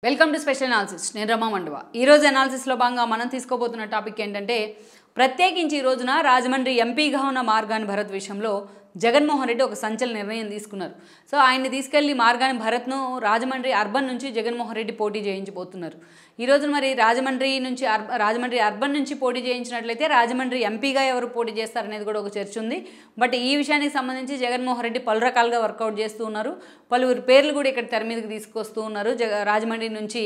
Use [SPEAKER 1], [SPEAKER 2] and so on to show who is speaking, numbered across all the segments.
[SPEAKER 1] Welcome to special analysis. నేను రమా మండవ. ఈరోజు అనాలిసిస్లో భాగంగా మనం తీసుకోబోతున్న టాపిక్ ఏంటంటే, ప్రత్యేకించి ఈ రోజున రాజమండ్రి ఎంపీగా ఉన్న మార్గాని భరత్ విషయంలో జగన్మోహన్ రెడ్డి ఒక సంచలన నిర్ణయం తీసుకున్నారు. సో ఆయన్ని తీసుకెళ్లి మార్గాని భరత్ను రాజమండ్రి అర్బన్ నుంచి జగన్మోహన్ రెడ్డి పోటీ చేయించబోతున్నారు. ఈ రోజు మరి రాజమండ్రి అర్బన్ నుంచి పోటీ చేయించినట్లయితే రాజమండ్రి ఎంపీగా ఎవరు పోటీ చేస్తారనేది కూడా ఒక చర్చ ఉంది. బట్ ఈ విషయానికి సంబంధించి జగన్మోహన్ రెడ్డి పలు రకాలుగా వర్కౌట్ చేస్తూ ఉన్నారు. పలువురు పేర్లు కూడా ఇక్కడ తెర మీదకి తీసుకొస్తూ ఉన్నారు. రాజమండ్రి నుంచి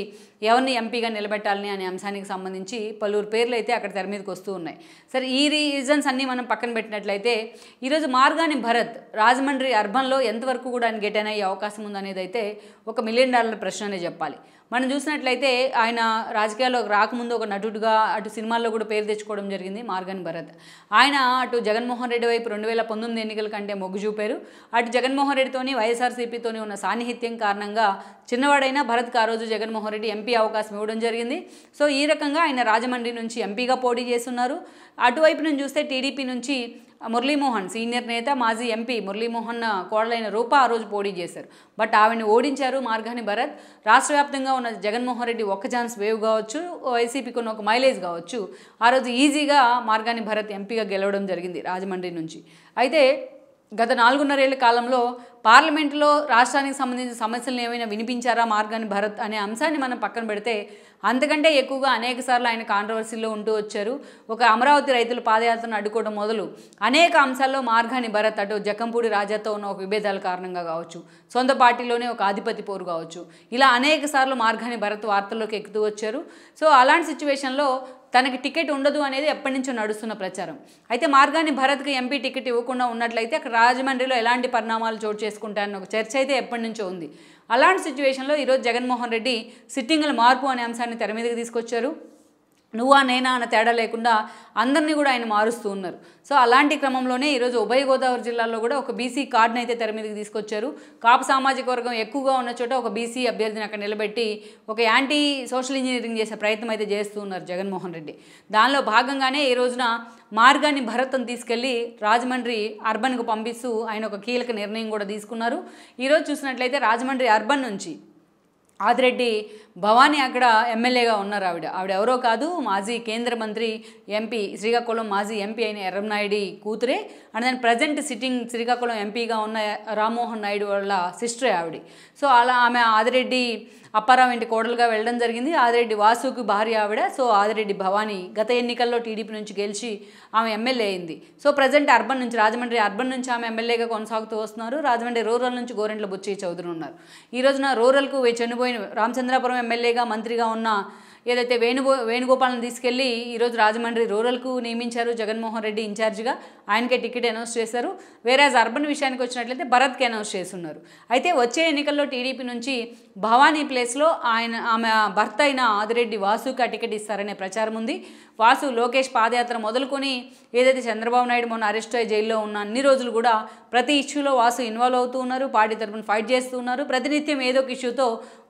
[SPEAKER 1] ఎవరిని ఎంపీగా నిలబెట్టాలని అనే అంశానికి సంబంధించి పలువురు పేర్లు అయితే అక్కడ తెర మీదకి వస్తూ ఉన్నాయి. సరే, ఈ రీజన్స్ అన్నీ మనం పక్కన పెట్టినట్లయితే ఈరోజు మార్గాని భరత్ రాజమండ్రి అర్బన్లో ఎంతవరకు కూడా ఆయన గెట్ అయ్యే అవకాశం ఉందనేది అయితే ఒక $1 మిలియన్ ప్రశ్న అనే చెప్పాలి. మనం చూసినట్లయితే ఆయన రాజకీయాల్లోకి రాకముందు ఒక నటుడుగా అటు సినిమాల్లో కూడా పేరు తెచ్చుకోవడం జరిగింది మార్గాని భరత్. ఆయన అటు జగన్మోహన్ రెడ్డి వైపు 2019 ఎన్నికల కంటే మొగ్గు చూపారు. అటు జగన్మోహన్ రెడ్డితోని వైఎస్ఆర్సీపీతోని ఉన్న సాన్నిహిత్యం కారణంగా చిన్నవాడైన భరత్కి ఆ రోజు జగన్మోహన్ రెడ్డి ఎంపీ అవకాశం ఇవ్వడం జరిగింది. సో ఈ రకంగా ఆయన రాజమండ్రి నుంచి ఎంపీగా పోటీ చేస్తున్నారు. అటువైపు నుంచి చూస్తే టీడీపీ నుంచి మురళీమోహన్ సీనియర్ నేత, మాజీ ఎంపీ మురళీమోహన్ కోడలైన రూప ఆ రోజు పోటీ చేశారు. బట్ ఆవిడని ఓడించారు మార్గాని భరత్. రాష్ట్ర వ్యాప్తంగా ఉన్న జగన్మోహన్ రెడ్డి ఒక్క ఛాన్స్ వేవ్ కావచ్చు, వైసీపీకి ఉన్న ఒక మైలేజ్ కావచ్చు, ఆ రోజు ఈజీగా మార్గాని భరత్ ఎంపీగా గెలవడం జరిగింది రాజమండ్రి నుంచి. అయితే గత 4.5 ఏళ్ల కాలంలో పార్లమెంటులో రాష్ట్రానికి సంబంధించిన సమస్యలను ఏమైనా వినిపించారా మార్గాని భరత్ అనే అంశాన్ని మనం పక్కన పెడితే అంతకంటే ఎక్కువగా అనేకసార్లు ఆయన కాంట్రవర్సీలో ఉంటూ వచ్చారు. ఒక అమరావతి రైతుల పాదయాత్రను అడ్డుకోవడం మొదలు అనేక అంశాల్లో మార్గాని భరత్ అటు జక్కంపూడి రాజాతో ఉన్న ఒక విభేదాల కారణంగా కావచ్చు, సొంత పార్టీలోనే ఒక ఆధిపత్య పోరు కావచ్చు, ఇలా అనేక సార్లు మార్గాని భరత్ వార్తల్లోకి ఎక్కుతూ వచ్చారు. సో అలాంటి సిచ్యువేషన్లో తనకి టికెట్ ఉండదు అనేది ఎప్పటి నుంచో నడుస్తున్న ప్రచారం. అయితే మార్గాని భరత్కి ఎంపీ టికెట్ ఇవ్వకుండా ఉన్నట్లయితే అక్కడ రాజమండ్రిలో ఎలాంటి పరిణామాలు చోటు చేసుకుంటారన్న ఒక చర్చ అయితే ఎప్పటి నుంచో ఉంది. అలాంటి సిచ్యువేషన్లో ఈరోజు జగన్మోహన్ రెడ్డి సిట్టింగుల మార్పు అనే అంశాన్ని తెర మీదకి తీసుకొచ్చారు. నువ్వా నేనా అన్న తేడా లేకుండా అందరినీ కూడా ఆయన మారుస్తూ ఉన్నారు. సో అలాంటి క్రమంలోనే ఈరోజు ఉభయ గోదావరి జిల్లాల్లో కూడా ఒక బీసీ కార్డును అయితే తెర మీదకి తీసుకొచ్చారు. కాపు సామాజిక వర్గం ఎక్కువగా ఉన్న చోట ఒక బీసీ అభ్యర్థిని అక్కడ నిలబెట్టి ఒక యాంటీ సోషల్ ఇంజనీరింగ్ చేసే ప్రయత్నం అయితే చేస్తూ ఉన్నారు జగన్మోహన్ రెడ్డి. దానిలో భాగంగానే ఈ రోజున మార్గాని భరత్ను తీసుకెళ్లి రాజమండ్రి అర్బన్కు పంపిస్తూ ఆయన ఒక కీలక నిర్ణయం కూడా తీసుకున్నారు. ఈరోజు చూసినట్లయితే రాజమండ్రి అర్బన్ నుంచి ఆదిరెడ్డి భవానీ అక్కడ ఎమ్మెల్యేగా ఉన్నారు. ఆవిడ ఎవరో కాదు, మాజీ కేంద్ర మంత్రి ఎంపీ శ్రీకాకుళం మాజీ ఎంపీ అయిన ఎర్రంనాయుడి కూతురే. అండ్ దాని ప్రజెంట్ సిట్టింగ్ శ్రీకాకుళం ఎంపీగా ఉన్న రామ్మోహన్ నాయుడు వాళ్ళ సిస్టరే ఆవిడ. సో అలా ఆమె ఆదిరెడ్డి అప్పారావు ఇంటి కోడలుగా వెళ్ళడం జరిగింది. ఆదిరెడ్డి వాసుకి భార్య ఆవిడ. సో ఆదిరెడ్డి భవానీ గత ఎన్నికల్లో టీడీపీ నుంచి గెలిచి ఆమె ఎమ్మెల్యే అయింది. సో ప్రజెంట్ అర్బన్ నుంచి రాజమండ్రి అర్బన్ నుంచి ఆమె ఎమ్మెల్యేగా కొనసాగుతూ వస్తున్నారు. రాజమండ్రి రూరల్ నుంచి గోరెంట్ల బుచ్చయ్య చౌదరి ఉన్నారు. ఈ రోజున రూరల్కు చనిపోయిన రామచంద్రాపురం ఎమ్మెల్యేగా మంత్రిగా ఉన్న ఏదైతే వేణుగోపాలను తీసుకెళ్లి ఈరోజు రాజమండ్రి రూరల్కు నియమించారు జగన్మోహన్ రెడ్డి ఇన్ఛార్జిగా. ఆయనకే టికెట్ అనౌన్స్ చేశారు. వేరేజ్ అర్బన్ విషయానికి వచ్చినట్లయితే భరత్కి అనౌన్స్ చేస్తున్నారు. అయితే వచ్చే ఎన్నికల్లో టీడీపీ నుంచి భవానీ ప్లేస్లో ఆమె భర్త అయిన ఆదిరెడ్డి వాసుకి ఆ టికెట్ ఇస్తారనే ప్రచారం ఉంది. వాసు లోకేష్ పాదయాత్ర మొదలుకొని ఏదైతే చంద్రబాబు నాయుడు మొన్న అరెస్ట్ అయ్యి జైల్లో ఉన్న అన్ని రోజులు కూడా ప్రతి ఇష్యూలో వాసు ఇన్వాల్వ్ అవుతూ ఉన్నారు. పార్టీ తరఫున ఫైట్ చేస్తూ ఉన్నారు. ప్రతినిత్యం ఏదో ఒక ఇష్యూతో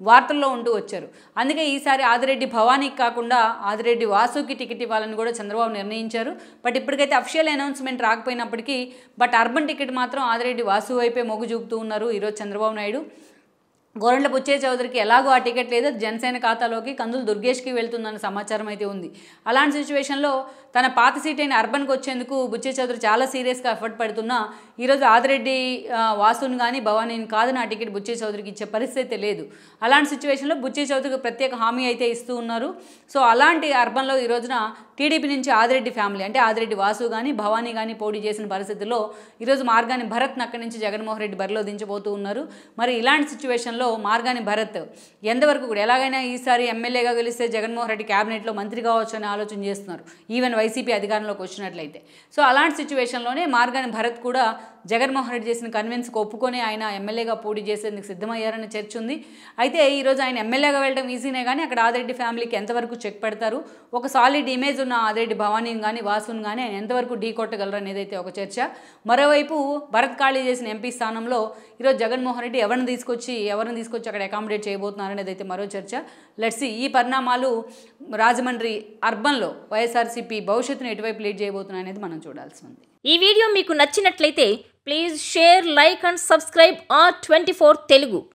[SPEAKER 1] వార్తల్లో ఉంటూ వచ్చారు. అందుకే ఈసారి ఆదిరెడ్డి భవానీకి కాకుండా ఆదిరెడ్డి వాసుకి టికెట్ ఇవ్వాలని కూడా చంద్రబాబు నిర్ణయించారు. బట్ ఇప్పటికైతే అఫిషియల్ అనౌన్స్మెంట్ రాకపోయినప్పటికీ బట్ అర్బన్ టికెట్ మాత్రం ఆదిరెడ్డి వాసు వైపే మొగ్గు చూపుతూ ఉన్నారు ఈరోజు చంద్రబాబు నాయుడు. గోరెంట్ల బుచ్చయ్య చౌదరికి ఎలాగో ఆ టికెట్ లేదు, జనసేన ఖాతాలోకి కందులు దుర్గేష్కి వెళ్తుందన్న సమాచారం అయితే ఉంది. అలాంటి సిచ్యువేషన్లో తన పాత సీట్ అయిన అర్బన్కి వచ్చేందుకు బుచ్చయ్య చౌదరి చాలా సీరియస్గా ఎఫర్ట్ పెడుతున్నా ఈరోజు ఆదిరెడ్డి వాసుని కానీ భవానీని కాదు నా టికెట్ బుచ్చయ్య చౌదరికి ఇచ్చే పరిస్థితి లేదు. అలాంటి సిచ్యువేషన్లో బుచ్చయ్య చౌదరికి ప్రత్యేక హామీ అయితే ఇస్తూ ఉన్నారు. సో అలాంటి అర్బన్లో ఈ రోజున టీడీపీ నుంచి ఆదిరెడ్డి ఫ్యామిలీ అంటే ఆదిరెడ్డి వాసు కానీ భవానీ కానీ పోటీ చేసిన పరిస్థితుల్లో ఈరోజు మార్గాని భరత్ని అక్కడి నుంచి జగన్మోహన్ రెడ్డి బరిలో దించబోతూ ఉన్నారు. మరి ఇలాంటి సిచ్యువేషన్లో మార్గాని భరత్ ఎంతవరకు కూడా ఎలాగైనా ఈసారి ఎమ్మెల్యేగా గెలిస్తే జగన్మోహన్ రెడ్డి క్యాబినెట్లో మంత్రి కావచ్చు అని ఆలోచన చేస్తున్నారు, ఈవెన్ వైసీపీ అధికారంలోకి వచ్చినట్లయితే. సో అలాంటి సిచ్యువేషన్లోనే మార్గాని భరత్ కూడా జగన్మోహన్ రెడ్డి చేసిన కన్విన్స్కి ఒప్పుకొని ఆయన ఎమ్మెల్యేగా పోటీ చేసేందుకు సిద్ధమయ్యారని చర్చ ఉంది. అయితే ఈరోజు ఆయన ఎమ్మెల్యేగా వెళ్ళడం ఈజీనే కానీ అక్కడ ఆదిరెడ్డి ఫ్యామిలీకి ఎంతవరకు చెక్ పెడతారు, ఒక సాలిడ్ ఇమేజ్ ఉన్న ఆదిరెడ్డి భవానీని కానీ వాసుని కానీ ఆయన ఎంతవరకు ఢీ కొట్టగలరు అనేది అయితే ఒక చర్చ. మరోవైపు భరత్ ఖాళీ చేసిన ఎంపీ స్థానంలో ఈరోజు జగన్మోహన్ రెడ్డి ఎవరిని తీసుకొచ్చి అక్కడ అకామిడేట్ చేయబోతున్నారు అనేది అయితే మరో చర్చ. లెట్స్ సీ ఈ పరిణామాలు రాజమండ్రి అర్బన్లో వైఎస్ఆర్సీపీ భవిష్యత్తును ఎటువైపు లీడ్ చేయబోతున్నాయి అనేది మనం చూడాల్సి ఉంది.
[SPEAKER 2] ఈ వీడియో మీకు నచ్చినట్లయితే please share, like and subscribe R24 Telugu.